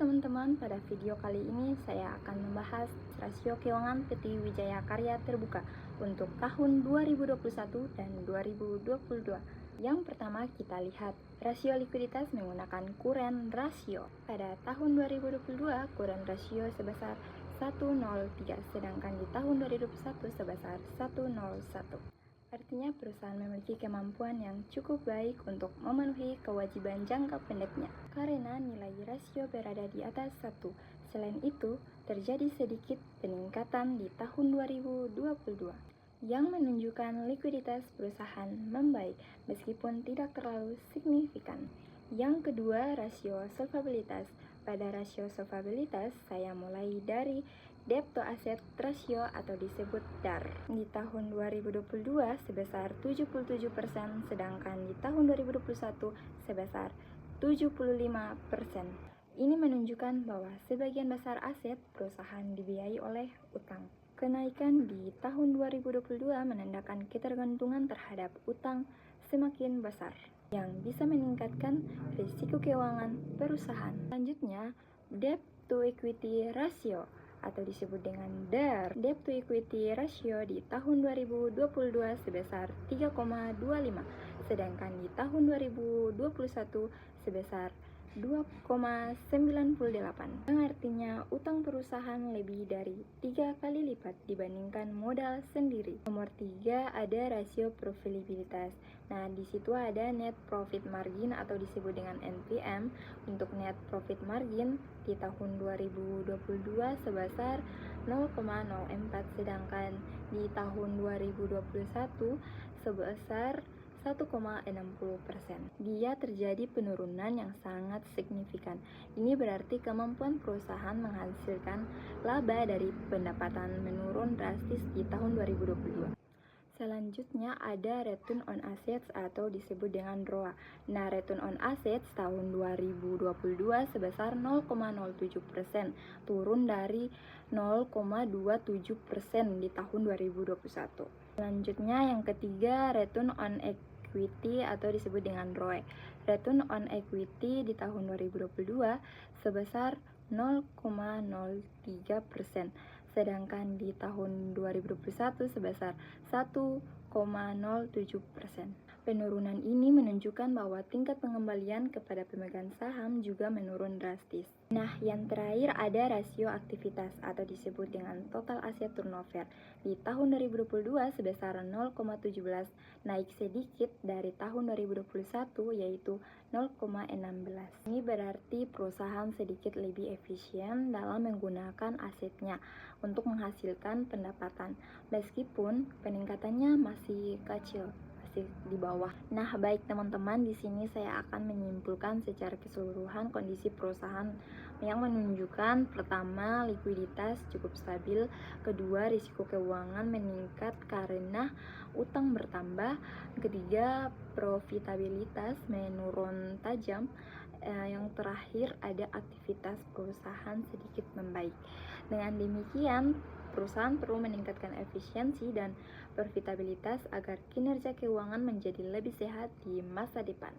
teman-teman, pada video kali ini saya akan membahas rasio keuangan PT Wijaya Karya Terbuka untuk tahun 2021 dan 2022. Yang pertama kita lihat rasio likuiditas menggunakan current ratio. Pada tahun 2022 current ratio sebesar 103, sedangkan di tahun 2021 sebesar 101. Artinya perusahaan memiliki kemampuan yang cukup baik untuk memenuhi kewajiban jangka pendeknya karena nilai rasio berada di atas 1. Selain itu, terjadi sedikit peningkatan di tahun 2022 yang menunjukkan likuiditas perusahaan membaik meskipun tidak terlalu signifikan. Yang kedua, rasio solvabilitas. Pada rasio solvabilitas, saya mulai dari debt to asset ratio atau disebut DAR. Di tahun 2022 sebesar 77%, sedangkan di tahun 2021 sebesar 75%. Ini menunjukkan bahwa sebagian besar aset perusahaan dibiayai oleh utang. Kenaikan di tahun 2022 menandakan ketergantungan terhadap utang semakin besar yang bisa meningkatkan risiko keuangan perusahaan. Selanjutnya, debt to equity ratio atau disebut dengan DER. Debt to equity ratio di tahun 2022 sebesar 3,25, sedangkan di tahun 2021 sebesar 2,98, yang artinya utang perusahaan lebih dari 3 kali lipat dibandingkan modal sendiri. Nomor 3 ada rasio profitabilitas. Nah, di situ ada net profit margin atau disebut dengan NPM. Untuk net profit margin di tahun 2022 sebesar 0,04, sedangkan di tahun 2021 sebesar 1,60%. Dia terjadi penurunan yang sangat signifikan. Ini berarti kemampuan perusahaan menghasilkan laba dari pendapatan menurun drastis di tahun 2022. Selanjutnya ada return on assets atau disebut dengan ROA. Nah, return on assets tahun 2022 sebesar 0,07%, turun dari 0,27% di tahun 2021. Selanjutnya yang ketiga, return on equity atau disebut dengan ROE. Return on equity di tahun 2022 sebesar 0,03%, sedangkan di tahun 2021 sebesar 1,07%. Penurunan ini menunjukkan bahwa tingkat pengembalian kepada pemegang saham juga menurun drastis. Nah, yang terakhir ada rasio aktivitas atau disebut dengan total asset turnover. Di tahun 2022 sebesar 0,17, naik sedikit dari tahun 2021 yaitu 0,16. Ini berarti perusahaan sedikit lebih efisien dalam menggunakan asetnya untuk menghasilkan pendapatan, meskipun peningkatannya masih kecil, di bawah. Nah, baik teman-teman, di sini saya akan menyimpulkan secara keseluruhan kondisi perusahaan yang menunjukkan pertama, likuiditas cukup stabil, kedua, risiko keuangan meningkat karena utang bertambah, ketiga, profitabilitas menurun tajam, yang terakhir ada aktivitas perusahaan sedikit membaik. Dengan demikian, perusahaan perlu meningkatkan efisiensi dan profitabilitas agar kinerja keuangan menjadi lebih sehat di masa depan.